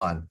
On.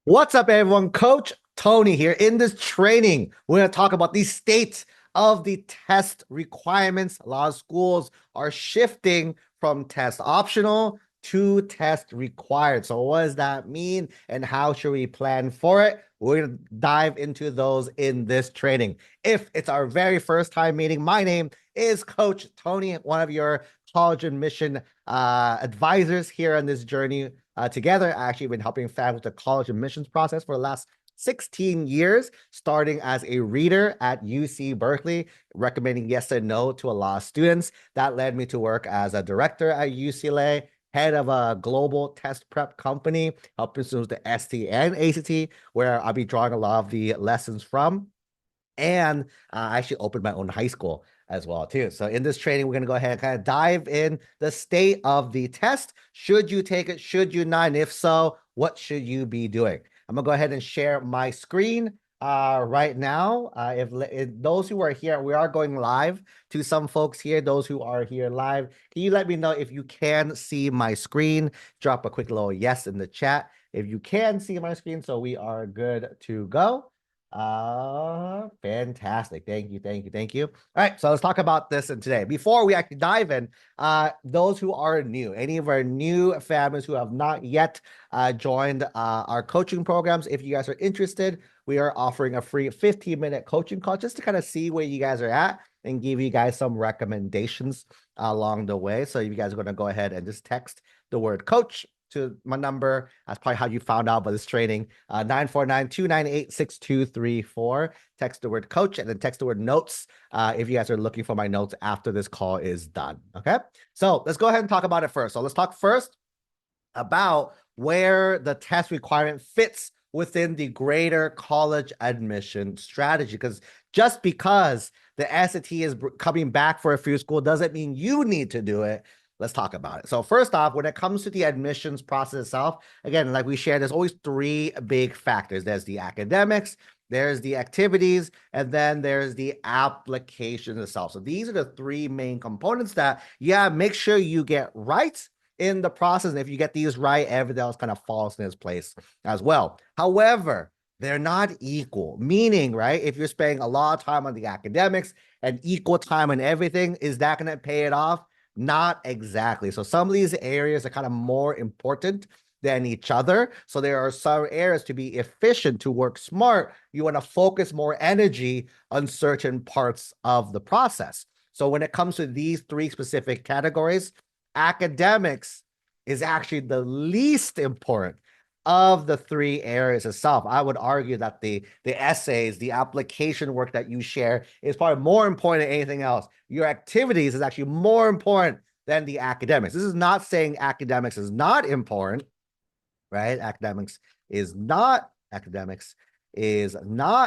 What's up, everyone? Coach Tony here. In this training, we're going to talk about the state of the test requirements. A lot of schools are shifting from test optional to test required. So, what does that mean, and how should we plan for it? We're going to dive into those in this training. If it's our very first time meeting, my name is Coach Tony, one of your college admission advisors here on this journey together. I actually been helping families with the college admissions process for the last 16 years, starting as a reader at UC Berkeley, recommending yes and no to a lot of students. That led me to work as a director at UCLA, head of a global test prep company, helping students with the ST and ACT, where I'll be drawing a lot of the lessons from. And I actually opened my own high school as well too. So in this training, we're going to go ahead and kind of dive in the state of the test. Should you take it? Should you not? And if so, what should you be doing? I'm going to go ahead and share my screen right now. If those who are here, we are going live to some folks here. Those who are here live, can you let me know if you can see my screen? Drop a quick little yes in the chat if you can see my screen. So we are good to go. Fantastic. Thank you, thank you, thank you. All right, so let's talk about this today. Before we actually dive in, those who are new, any of our new families who have not yet joined our coaching programs, if you guys are interested, we are offering a free 15-minute coaching call just to kind of see where you guys are at and give you guys some recommendations along the way. So you guys are going to go ahead and just text the word coach to my number. That's probably how you found out about this training. 949-298-6234. Text the word coach and then text the word notes if you guys are looking for my notes after this call is done. Okay. So let's go ahead and talk about it first. So let's talk first about where the test requirement fits within the greater college admission strategy. Because just because the SAT is coming back for a few schools doesn't mean you need to do it. Let's talk about it. So first off, when it comes to the admissions process itself, again, like we shared, there's always three big factors. There's the academics, there's the activities, and then there's the application itself. So these are the three main components that, yeah, make sure you get right in the process. And if you get these right, everything else kind of falls in its place as well. However, they're not equal, meaning, right, if you're spending a lot of time on the academics and equal time on everything, is that going to pay it off? Not exactly. So some of these areas are kind of more important than each other. So there are some areas to be efficient, to work smart. You want to focus more energy on certain parts of the process. So when it comes to these three specific categories, academics is actually the least important of the three areas itself. I would argue that the essays, the application work that you share is probably more important than anything else. Your activities is actually more important than the academics. This is not saying academics is not important, right? Academics is not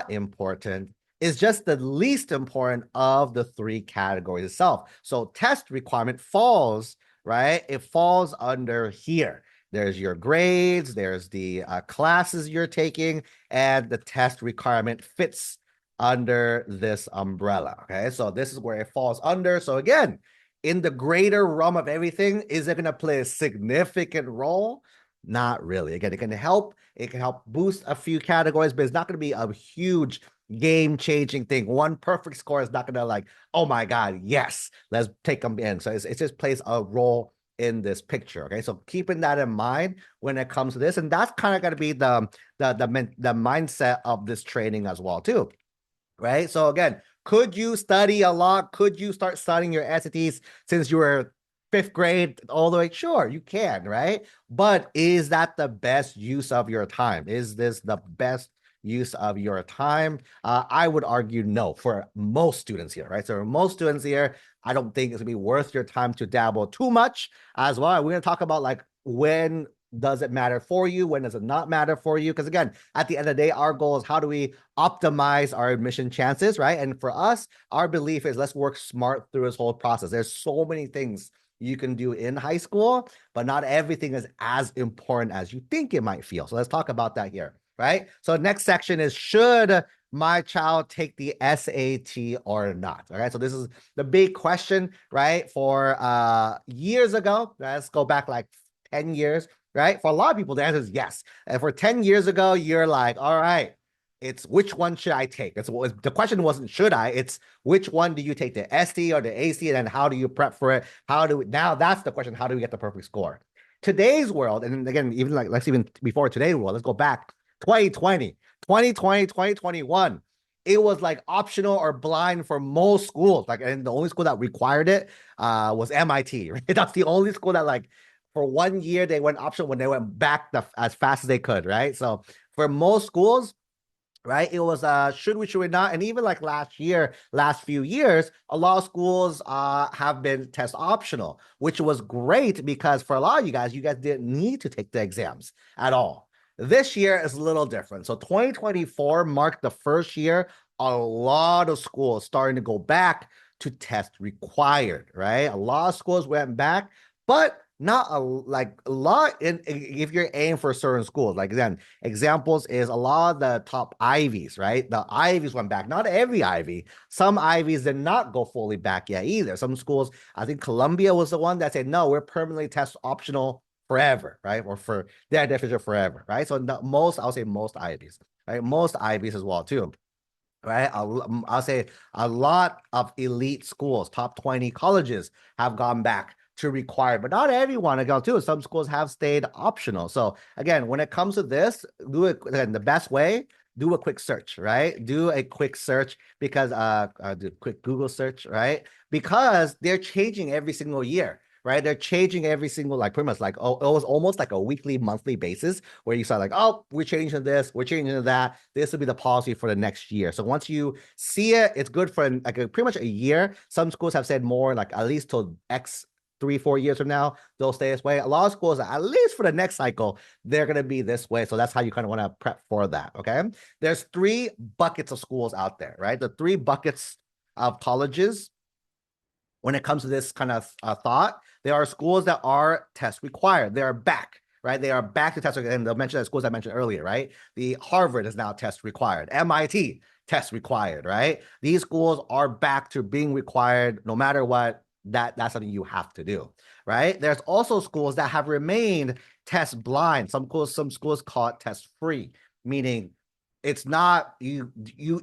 important. It's just the least important of the three categories itself. So test requirement falls, right? It falls under here. There's your grades, there's the classes you're taking, and the test requirement fits under this umbrella. Okay, so this is where it falls under. So again, in the greater realm of everything, is it going to play a significant role? Not really. Again, it can help boost a few categories, but it's not going to be a huge game-changing thing. One perfect score is not going to like, oh my God, yes, let's take them in. So it just plays a role in this picture. Okay, so keeping that in mind when it comes to this, and that's kind of going to be the mindset of this training as well too, right? So again, could you study a lot? Could you start studying your SATs since you were fifth grade all the way? Sure, you can, right? But is that the best use of your time? Is this the best use of your time? I would argue no for most students here, right? So for most students here, I don't think it's gonna be worth your time to dabble too much as well. We're gonna talk about like when does it matter for you? When does it not matter for you? Because again, at the end of the day, our goal is how do we optimize our admission chances, right? And for us, our belief is let's work smart through this whole process. There's so many things you can do in high school, but not everything is as important as you think it might feel. So let's talk about that here, right? So next section is, should my child take the SAT or not? All right, so this is the big question, right? For years ago, let's go back like 10 years, right? For a lot of people, the answer is yes. And for 10 years ago, you're like, all right, it's which one should I take? The question wasn't should I, it's which one do you take, the ST or the AC, and then how do you prep for it? Now that's the question, how do we get the perfect score? Today's world, and again, even like, let's even before today's world, let's go back 2020, 2021. It was like optional or blind for most schools. Like, and the only school that required it was MIT, right? That's the only school that like for 1 year they went optional when they went back as fast as they could, right? So for most schools, right, it was should we not, and even like last few years, a lot of schools have been test optional, which was great because for a lot of you guys didn't need to take the exams at all. This year is a little different. So 2024 marked the first year a lot of schools starting to go back to test required, right? A lot of schools went back, but not a lot if you're aiming for certain schools. Like, again, examples is a lot of the top Ivies, right? The Ivies went back. Not every Ivy. Some Ivies did not go fully back yet either. Some schools, I think Columbia was the one that said, no, we're permanently test optional forever, right? Or for their definition forever, right? So I'll say most Ivies, right? Most Ivies as well too, right? I'll say a lot of elite schools, top 20 colleges have gone back to required, but not everyone again too. Some schools have stayed optional. So again, when it comes to this, do it again, the best way, do a quick search, right? Do a quick search because do a quick Google search, right? Because they're changing every single year, right? They're changing every single, like pretty much like, oh, it was almost like a weekly, monthly basis where you saw like, oh, we're changing this, we're changing that. This will be the policy for the next year. So once you see it, it's good for like pretty much a year. Some schools have said more like at least till X 3-4 years from now, they'll stay this way. A lot of schools, at least for the next cycle, they're going to be this way. So that's how you kind of want to prep for that. Okay. There's 3 buckets of schools out there, right? The 3 buckets of colleges when it comes to this kind of thought. There are schools that are test required. They are back, right? They are back to test. And they'll mention the schools I mentioned earlier, right? The Harvard is now test required. MIT, test required, right? These schools are back to being required no matter what. That's something you have to do, right? There's also schools that have remained test blind. Some schools call it test free, meaning it's not you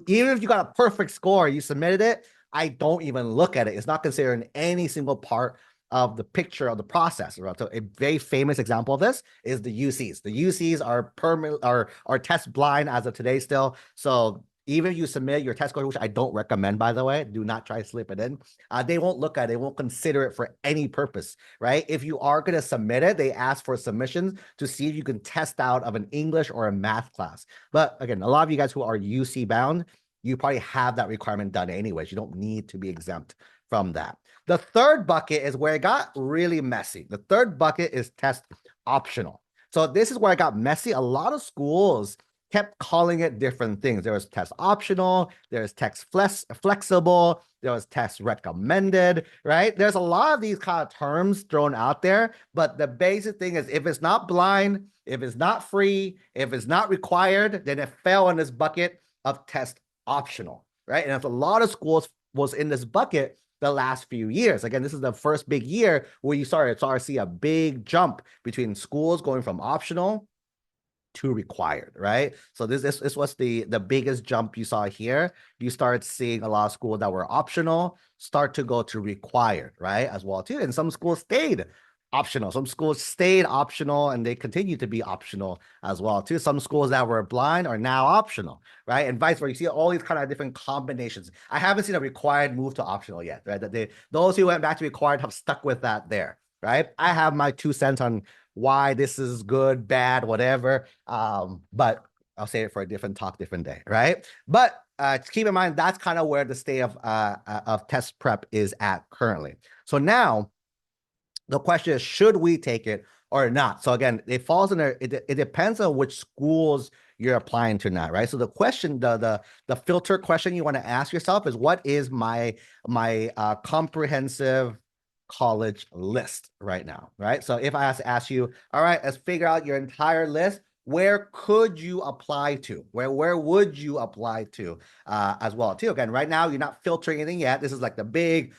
even if you got a perfect score, you submitted it, I don't even look at it. It's not considered in any single part of the picture of the process. Right? So a very famous example of this is the UCs. The UCs are permanent are test blind as of today still. So even if you submit your test score, which I don't recommend, by the way, do not try to slip it in. They won't look at it. They won't consider it for any purpose, right? If you are going to submit it, they ask for submissions to see if you can test out of an English or a math class. But again, a lot of you guys who are UC bound, you probably have that requirement done anyways. You don't need to be exempt from that. The third bucket is where it got really messy. The third bucket is test optional. So this is where it got messy. A lot of schools kept calling it different things. There was test optional, there's test flexible, there was test recommended, right? There's a lot of these kind of terms thrown out there, but the basic thing is if it's not blind, if it's not free, if it's not required, then it fell in this bucket of test optional, right? And if a lot of schools was in this bucket the last few years, again, this is the first big year where you started to see a big jump between schools going from optional to required, right? So this was the biggest jump you saw here. You start seeing a lot of schools that were optional start to go to required, right? As well too. And some schools stayed optional. Some schools stayed optional and they continue to be optional as well too. Some schools that were blind are now optional, right? And vice versa. You see all these kind of different combinations. I haven't seen a required move to optional yet, right? That those who went back to required have stuck with that there, right? I have my 2 cents on why this is good, bad, whatever. But I'll say it for a different talk, different day, right? But keep in mind, that's kind of where the state of test prep is at currently. So now the question is, should we take it or not? So again, it falls in there. It depends on which schools you're applying to now, right? So the question, the filter question you want to ask yourself is, what is my comprehensive college list right now, right? So if I ask you, all right, let's figure out your entire list. Where could you apply to? Where would you apply to as well too? Again, right now, you're not filtering anything yet. This is like the big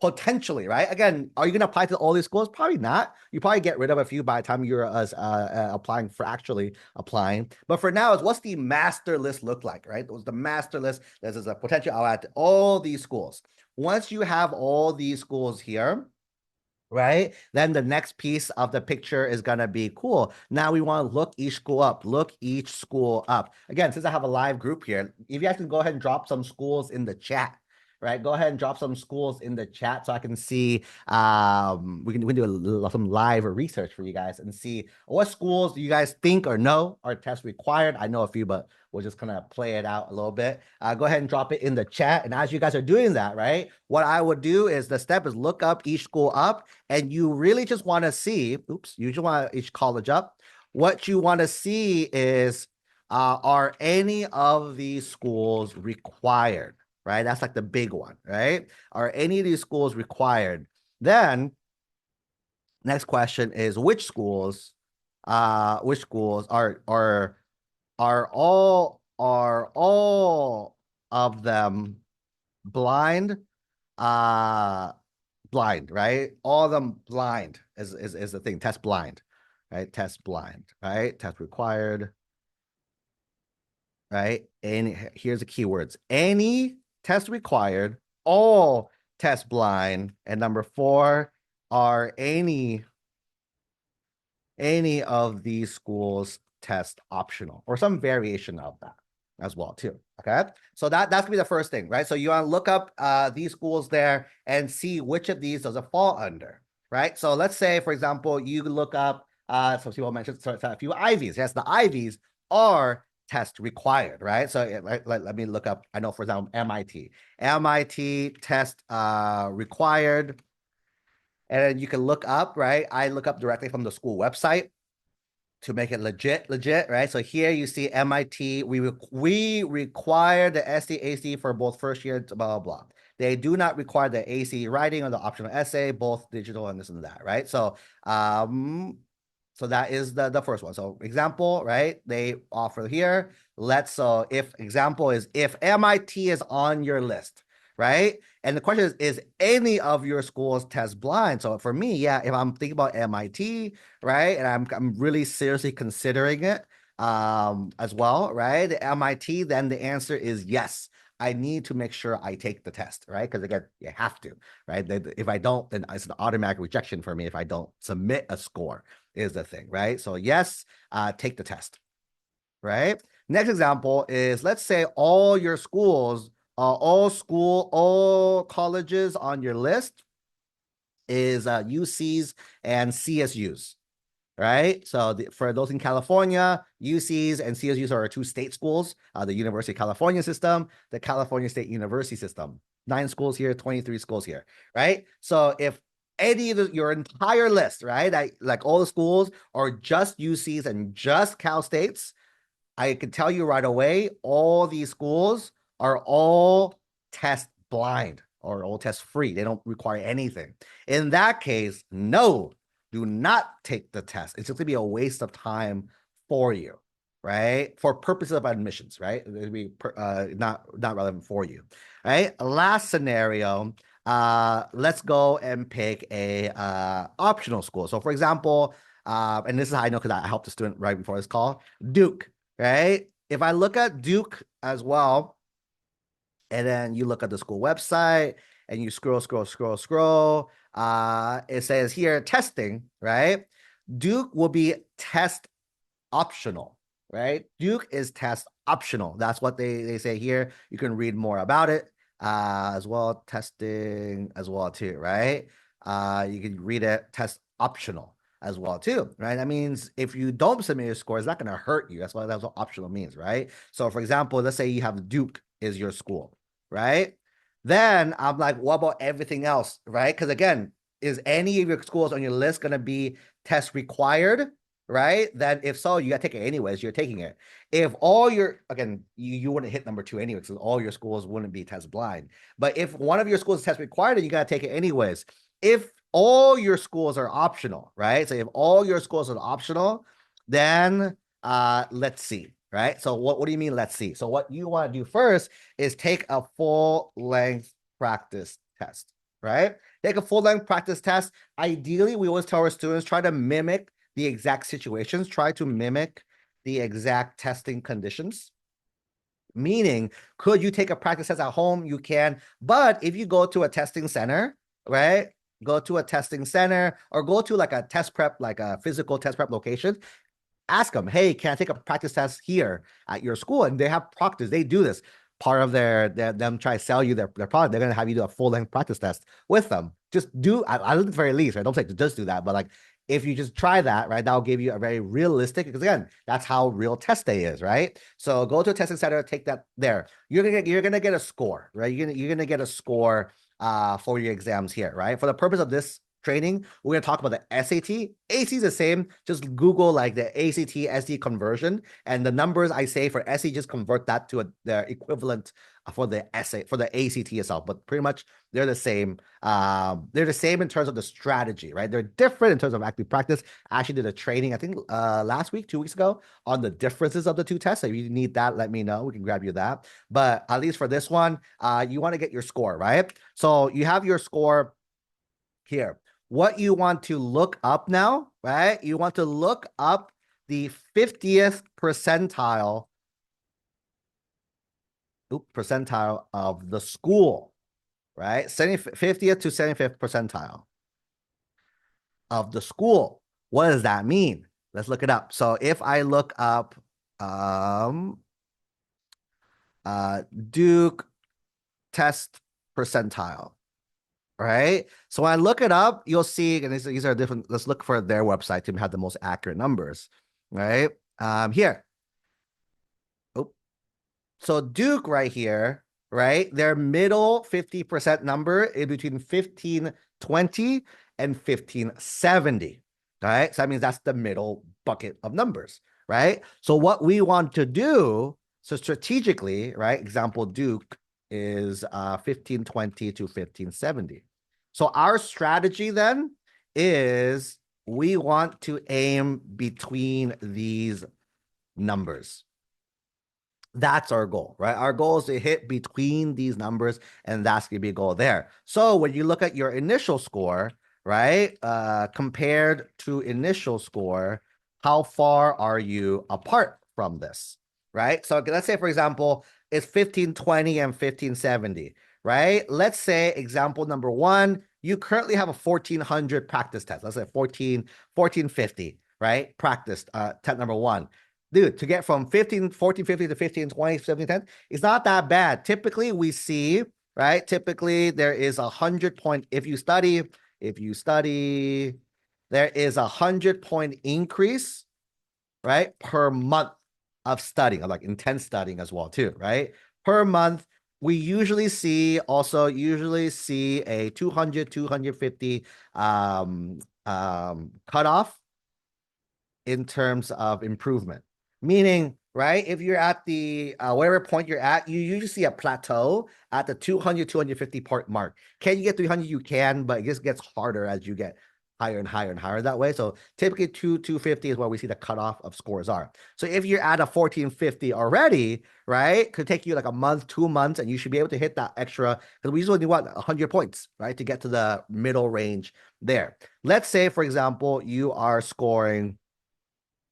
Potentially, right? Again, are you going to apply to all these schools? Probably not. You probably get rid of a few by the time you're applying for actually applying. But for now, is what's the master list look like, right? It was the master list. This is a potential. I'll add all these schools. Once you have all these schools here, right? Then the next piece of the picture is gonna be cool. Now we want to look each school up. Look each school up. Again, since I have a live group here, if you guys can go ahead and drop some schools in the chat, right? Go ahead and drop some schools in the chat so I can see. We can do some live research for you guys and see what schools do you guys think or know are test required. I know a few, but we'll just kind of play it out a little bit. Go ahead and drop it in the chat. And as you guys are doing that, right? What I would do is the step is look up each school up, and you really just want to see, you just want each college up. What you want to see is, are any of these schools required, right? That's like the big one, right? Are any of these schools required? Then next question is which schools are all of them blind? Blind, right? All of them blind is the thing. Test blind, right? Test blind, right? Test required, right? And here's the keywords: any test required, all test blind, and number 4, are any of these schools test optional or some variation of that as well too. Okay, so that's gonna be the first thing, right? So you want to look up these schools there and see which of these does it fall under, right? So let's say, for example, you look up some people mentioned a few Ivies. Yes, the Ivies are test required, right? So let me look up. I know, for example, MIT test required. And then you can look up, right? I look up directly from the school website to make it legit, right? So here you see MIT, we require the SDAC for both first year, blah, blah, blah. They do not require the AC writing or the optional essay, both digital and this and that, right? So, so that is the first one. So example, right? They offer here. So if example is if MIT is on your list, right? And the question is any of your schools test blind? So for me, yeah, if I'm thinking about MIT, right, and I'm really seriously considering it as well, right? The MIT, then the answer is yes. I need to make sure I take the test, right? Because again, you have to, right? If I don't, then it's an automatic rejection for me if I don't submit a score, is the thing, right? So yes, take the test, right? Next example is, let's say all your schools, all colleges on your list is UCs and CSUs, right? So for those in California, UCs and CSUs are 2 state schools, the University of California system, the California State University system. 9 schools here, 23 schools here, right? So if any of your entire list, right, like all the schools are just UCs and just Cal States, I can tell you right away, all these schools are all test blind or all test free. They don't require anything. In that case, no, do not take the test. It's just gonna be a waste of time for you, right? For purposes of admissions, right? It'd be not relevant for you, right? Last scenario, let's go and pick a optional school. So for example, and this is how I know because I helped a student right before this call, Duke, right? If I look at Duke as well, and then you look at the school website and you scroll, it says here testing, right? Duke will be test optional, right? Duke is test optional. That's what they say here. You can read more about it as well, testing as well too, right? You can read it, test optional as well too, right? That means if you don't submit your score, it's not going to hurt you. That's what optional means, right? So for example, let's say you have Duke is your school, right? Then I'm like, what about everything else, right? Because again, is any of your schools on your list going to be test required, right? Then if so, you got to take it anyways. You're taking it. If all your, again, you wouldn't hit number 2 anyway, because all your schools wouldn't be test blind. But if one of your schools is test required, you got to take it anyways. If all your schools are optional, right? So if all your schools are optional, then let's see, right? So what do you mean, let's see? So what you want to do first is take a full length practice test, right? Take a full-length practice test. Ideally, we always tell our students, try to mimic the exact situations, try to mimic the exact testing conditions. Meaning, could you take a practice test at home? You can. But if you go to a testing center, right? Go to a testing center or go to like a test prep, like a physical test prep location, ask them, hey, can I take a practice test here at your school? And they have proctors. They do this. Part of them try to sell you their product. They're going to have you do a full-length practice test with them. Just do, at the very least, right? Don't say just do that, but like, if you just try that, right, that'll give you a very realistic, because again, that's how real test day is, right? So go to a testing center, take that there. You're gonna get a score, right? You're gonna get a score for your exams here, right? For the purpose of this training, we're going to talk about the SAT. ACT is the same. Just Google like the ACT, SAT conversion, and the numbers I say for SAT, just convert that to the equivalent for the for the ACT itself. But pretty much they're the same. They're the same in terms of the strategy, right? They're different in terms of active practice. I actually did a training, I think last week, 2 weeks ago, on the differences of the two tests. So if you need that, let me know. We can grab you that. But at least for this one, you want to get your score, right? So you have your score here. What you want to look up now, right? You want to look up the 50th percentile, percentile of the school, right? 50th to 75th percentile of the school. What does that mean? Let's look it up. So if I look up Duke test percentile, right? So when I look it up, you'll see, and these are different. Let's look for their website to have the most accurate numbers, right? Here. Oh, so Duke right here, right? Their middle 50% number is between 1520 and 1570, right? So that means that's the middle bucket of numbers, right? So what we want to do, so strategically, right? Example, Duke is 1520 to 1570. So our strategy then is we want to aim between these numbers. That's our goal, right? Our goal is to hit between these numbers, and that's going to be a goal there. So when you look at your initial score, right, compared to initial score, how far are you apart from this, right? So let's say, for example, it's 1520 and 1570, right? Let's say example number one, you currently have a 1400 practice test. Let's say 1450, right? Practice test number one. Dude, to get from 1450 to 1520, 1710, it's not that bad. Typically, we see, right? Typically, there is 100-point, if you study, there is 100-point increase, right? Per month of studying, like intense studying as well, too, right? Per month, we usually see a 200, 250 cutoff in terms of improvement. Meaning, right, if you're at the whatever point you're at, you usually see a plateau at the 200, 250 part mark. Can you get 300? You can, but it just gets harder as you get higher and higher and higher that way. So typically 250 is where we see the cutoff of scores are. So if you're at a 1450 already, right, could take you like a month, 2 months, and you should be able to hit that extra, because we usually need what, 100 points, right, to get to the middle range there. Let's say, for example, you are scoring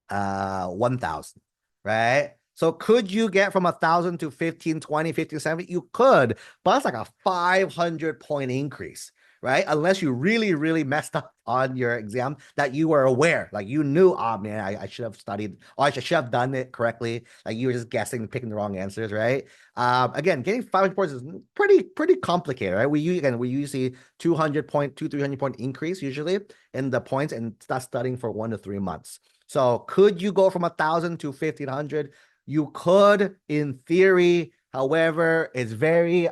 1,000, right? So could you get from 1,000 to 1520, 1570? You could, but that's like a 500-point increase, right? Unless you really, really messed up on your exam that you were aware, like you knew, oh man, I should have studied, or I should have done it correctly. Like you were just guessing, picking the wrong answers, right? Again, getting 500 points is pretty complicated, right? We usually 200-point, 300-point increase usually in the points, and start studying for 1 to 3 months. So could you go from 1,000 to 1,500? You could, in theory. However, it's very,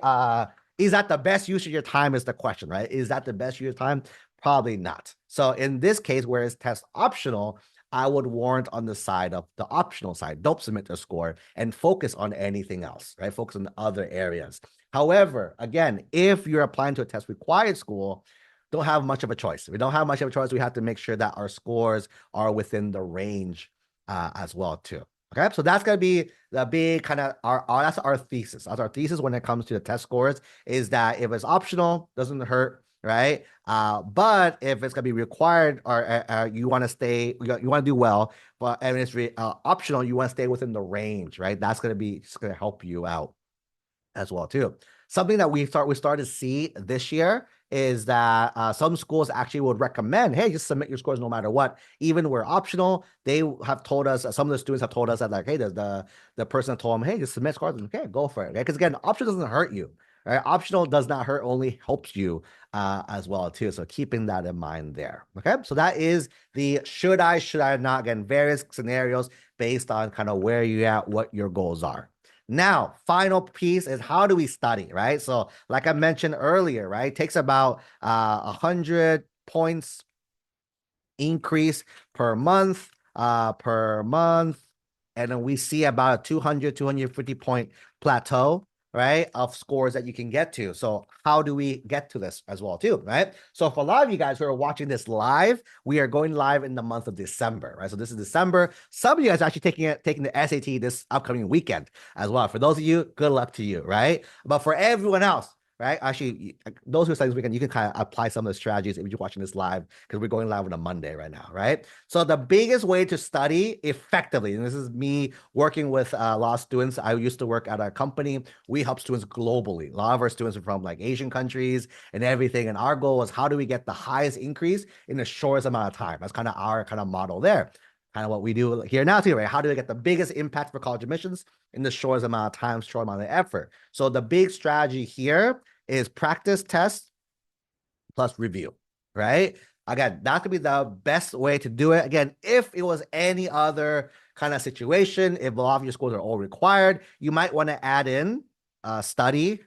is that the best use of your time is the question, right? Is that the best use of your time? Probably not. So in this case, where it's test optional, I would warrant on the side of the optional side. Don't submit the score and focus on anything else, right? Focus on other areas. However, again, if you're applying to a test required school, don't have much of a choice. If we don't have much of a choice, we have to make sure that our scores are within the range as well too. Okay, so that's gonna be the big kind of that's our thesis. That's our thesis when it comes to the test scores, is that if it's optional, doesn't hurt. right? But if it's gonna be required or you want to stay, you want to do well, but and it's optional, you want to stay within the range, right? That's gonna be just gonna help you out as well too. Something that we started to see this year is that some schools actually would recommend, hey, just submit your scores no matter what, even where optional. They have told us, some of the students have told us that like, hey, the person told them, hey, just submit scores, okay, go for it, okay? Because again, optional doesn't hurt you, right? Optional does not hurt, only helps you as well too. So keeping that in mind there, okay? So that is the should I not, again, various scenarios based on kind of where you're at, what your goals are. Now, final piece is how do we study, right? So like I mentioned earlier, right, it takes about 100 points increase per month, and then we see about a 200, 250 point plateau, right, of scores that you can get to. So how do we get to this as well too, right? So for a lot of you guys who are watching this live, we are going live in the month of December, right? So this is December. Some of you guys are actually taking the SAT this upcoming weekend as well. For those of you, good luck to you, right? But for everyone else, right? Actually, those who are studying this weekend, you can kind of apply some of the strategies if you're watching this live, because we're going live on a Monday right now, right? So the biggest way to study effectively, and this is me working with a lot of students. I used to work at a company. We help students globally. A lot of our students are from like Asian countries and everything. And our goal was how do we get the highest increase in the shortest amount of time? That's kind of our kind of model there. Kind of what we do here now too, right? How do we get the biggest impact for college admissions in the shortest amount of time, short amount of effort? So the big strategy here is practice test plus review, right? Again, that could be the best way to do it. Again, if it was any other kind of situation, if a lot of your schools are all required, you might want to add in study,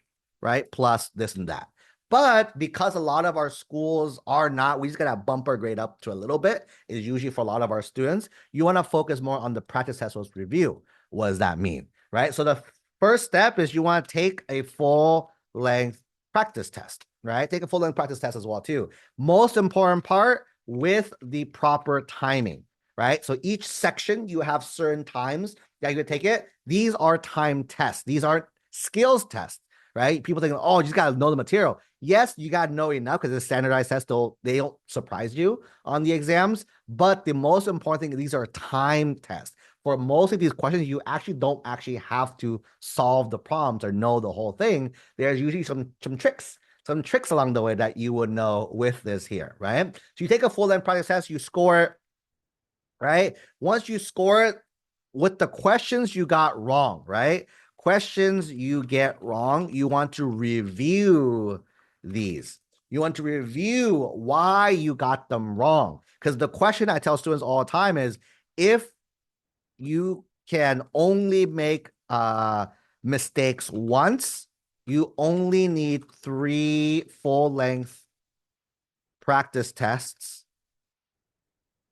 right? Plus this and that. But because a lot of our schools are not, we just got to bump our grade up to a little bit, is usually for a lot of our students, you want to focus more on the practice test plus review. What does that mean, right? So the first step is you want to take a full length practice test, right? Take a full length practice test as well too. Most important part, with the proper timing, right? So each section you have certain times that you can take it. These are time tests. These aren't skills tests, right? People think, oh, you just got to know the material. Yes, you got to know enough because the standardized tests, they don't surprise you on the exams. But the most important thing, these are time tests. For most of these questions, you actually don't actually have to solve the problems or know the whole thing. There's usually some tricks along the way that you would know with this here, right? So you take a full length practice test, you score it, right? Once you score it with the questions you got wrong, right? Questions you get wrong, you want to review these. You want to review why you got them wrong. Because the question I tell students all the time is, if you can only make mistakes once, you only need 3 full-length practice tests,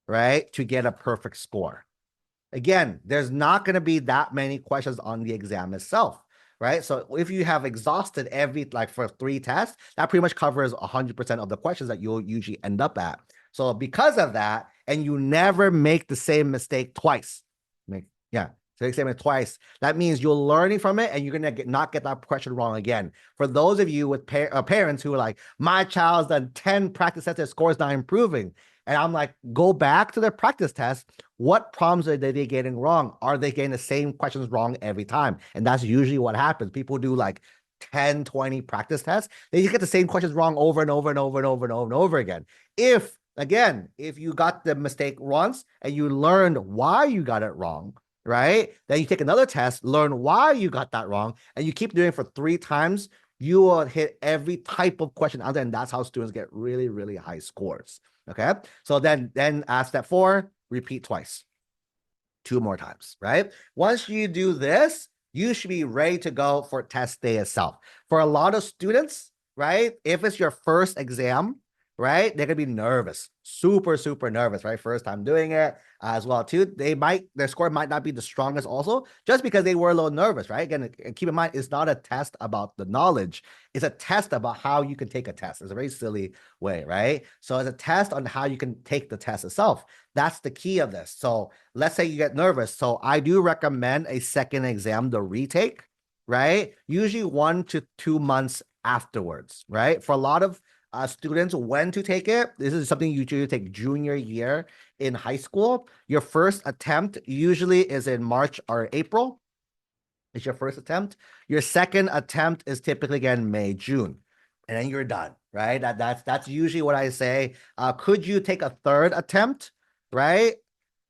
right, to get a perfect score. Again, there's not going to be that many questions on the exam itself, right? So if you have exhausted like for 3 tests, that pretty much covers 100% of the questions that you'll usually end up at. So because of that, and you never make the same mistake twice, yeah, so exam it twice. That means you're learning from it, and you're gonna not get that question wrong again. For those of you with parents who are like, my child's done 10 practice tests, their score is not improving, and I'm like, go back to their practice test. What problems are they getting wrong? Are they getting the same questions wrong every time? And that's usually what happens. People do like 10, 20 practice tests. They just get the same questions wrong over and over and over and over and over and over again. Again, if you got the mistake once and you learned why you got it wrong, right? Then you take another test, learn why you got that wrong, and you keep doing it for 3 times, you will hit every type of question out there, and that's how students get really, really high scores. Okay, so then step 4, repeat twice, 2 more times, right? Once you do this, you should be ready to go for test day itself. For a lot of students, right, if it's your first exam, right, they're gonna be nervous, super, super nervous, right? First time doing it as well too. Their score might not be the strongest also, just because they were a little nervous, right? Again, keep in mind, it's not a test about the knowledge. It's a test about how you can take a test. It's a very silly way, right? So it's a test on how you can take the test itself. That's the key of this. So let's say you get nervous. So I do recommend a second exam, the retake, right? Usually 1 to 2 months afterwards, right? For a lot of students when to take it. This is something you usually take junior year in high school. Your first attempt usually is in March or April. It's your first attempt. Your second attempt is typically again May, June, and then you're done, right? That's usually what I say. Could you take a third attempt, right?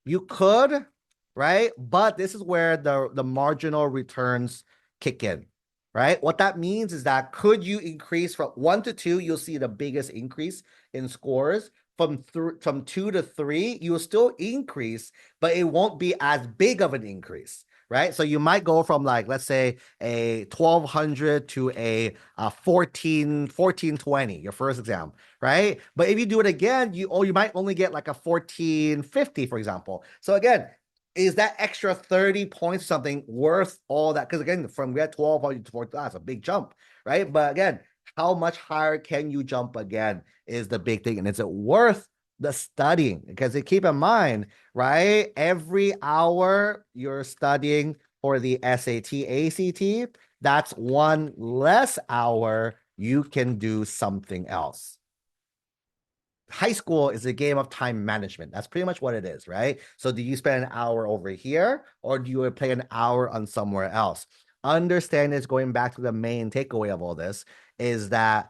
You could, right? But this is where the marginal returns kick in, right? What that means is that could you increase from 1 to 2, you'll see the biggest increase in scores. From 2 to 3, you will still increase, but it won't be as big of an increase, right? So you might go from like, let's say a 1200 to a 1420, your first exam, right? But if you do it again, you might only get like a 1450, for example. So again, is that extra 30 points something worth all that? Because again, from get 1200 to 14, that's a big jump, right? But again, how much higher can you jump again is the big thing. And is it worth the studying? Because keep in mind, right? Every hour you're studying for the SAT, ACT, that's one less hour you can do something else. High school is a game of time management. That's pretty much what it is, right? So do you spend an hour over here or do you play an hour on somewhere else? Understand this, going back to the main takeaway of all this, is that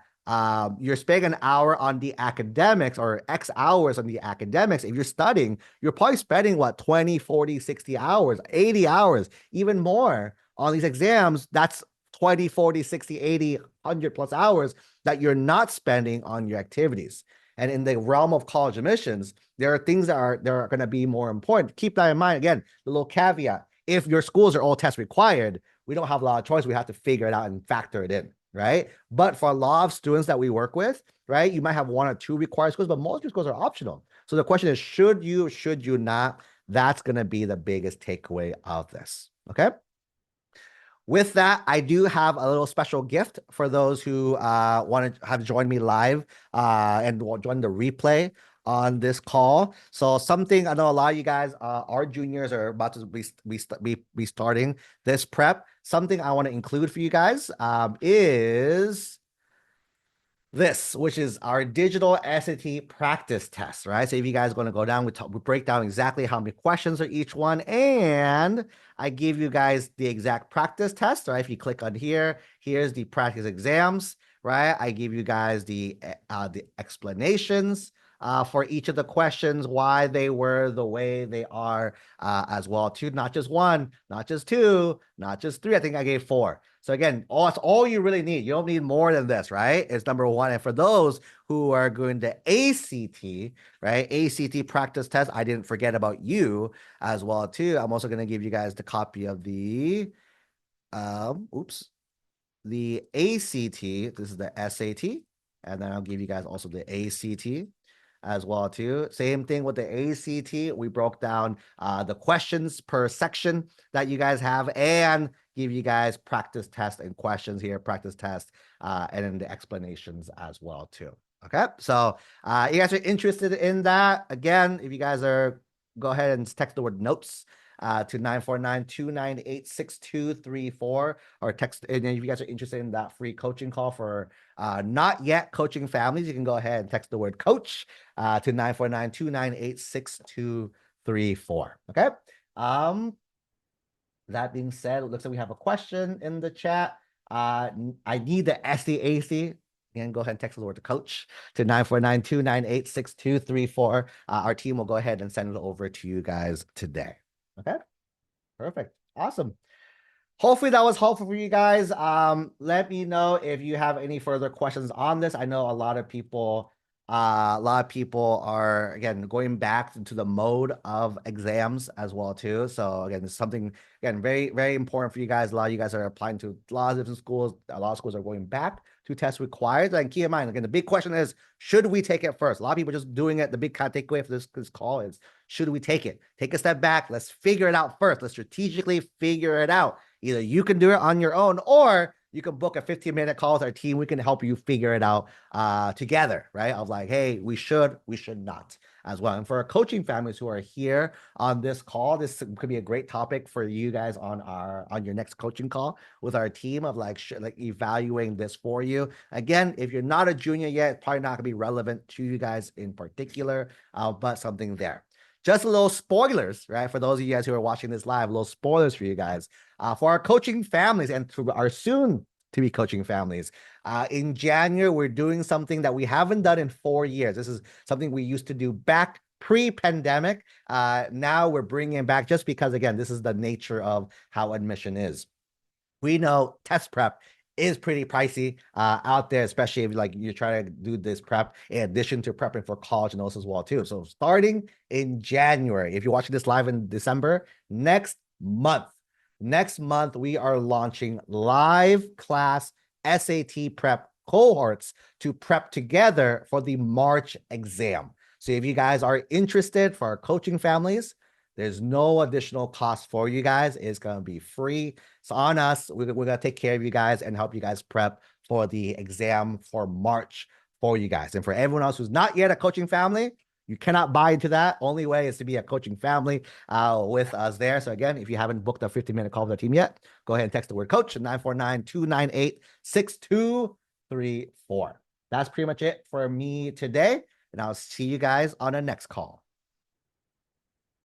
you're spending an hour on the academics or X hours on the academics. If you're studying, you're probably spending what, 20, 40, 60 hours, 80 hours, even more on these exams. That's 20, 40, 60, 80, 100 plus hours that you're not spending on your activities. And in the realm of college admissions, there are things that are going to be more important. Keep that in mind. Again, the little caveat: if your schools are all test required, we don't have a lot of choice. We have to figure it out and factor it in, right? But for a lot of students that we work with, right, you might have 1 or 2 required schools, but most of your schools are optional. So the question is, should you not? That's going to be the biggest takeaway of this. Okay. With that, I do have a little special gift for those who want to have joined me live and will join the replay on this call. So something I know a lot of you guys are juniors or about to be starting this prep. Something I want to include for you guys is this, which is our digital SAT practice test, right? So if you guys are going to go down, we break down exactly how many questions are each one, and I give you guys the exact practice test, right? If you click on here, here's the practice exams, right? I give you guys the explanations for each of the questions, why they were the way they are as well, too. Not just 1, not just 2, not just 3. I think I gave 4. So again, that's all you really need. You don't need more than this, right? It's number 1. And for those who are going to ACT, right? ACT practice test, I didn't forget about you as well, too. I'm also going to give you guys the copy of the, the ACT. This is the SAT. And then I'll give you guys also the ACT as well, too. Same thing with the ACT. We broke down the questions per section that you guys have and give you guys practice test and questions here, practice test, and then the explanations as well, too. Okay, so you guys are interested in that. Again, if you guys are, go ahead and text the word notes to 949-298-6234 or text. And if you guys are interested in that free coaching call for not yet coaching families, you can go ahead and text the word coach to 949-298-6234. Okay. That being said, it looks like we have a question in the chat. I need the SDAC. Again, go ahead and text the word to coach to 949-298-6234. Our team will go ahead and send it over to you guys today. Okay, perfect. Awesome. Hopefully that was helpful for you guys. Let me know if you have any further questions on this. I know a lot of people are, again, going back into the mode of exams as well, too. So again, it's something, again, very, very important for you guys. A lot of you guys are applying to a lot of different schools. A lot of schools are going back to test required. And keep in mind, again, the big question is, should we take it first? A lot of people are just doing it. The big kind of takeaway for this call is, should we take it? Take a step back. Let's figure it out first. Let's strategically figure it out. Either you can do it on your own, or you can book a 15-minute call with our team. We can help you figure it out together, right? Of like, hey, we should not. as well. And for our coaching families who are here on this call, this could be a great topic for you guys on your next coaching call with our team of like evaluating this for you. Again, if you're not a junior yet, it's probably not gonna be relevant to you guys in particular, but something there. Just a little spoilers, right? For those of you guys who are watching this live, little spoilers for you guys. For our coaching families and to our soon to be coaching families. In January, we're doing something that we haven't done in 4 years. This is something we used to do back pre-pandemic. Now we're bringing it back just because, again, this is the nature of how admission is. We know test prep is pretty pricey out there, especially if like you're trying to do this prep in addition to prepping for college and those as well too. So starting in January, if you're watching this live in December, next month, we are launching live class SAT prep cohorts to prep together for the March exam. So if you guys are interested for our coaching families, there's no additional cost for you guys. It's going to be free. It's on us. We're going to take care of you guys and help you guys prep for the exam for March for you guys. And for everyone else who's not yet a coaching family, you cannot buy into that. Only way is to be a coaching family with us there. So again, if you haven't booked a 15-minute call with our team yet, go ahead and text the word coach at 949-298-6234. That's pretty much it for me today. And I'll see you guys on the next call.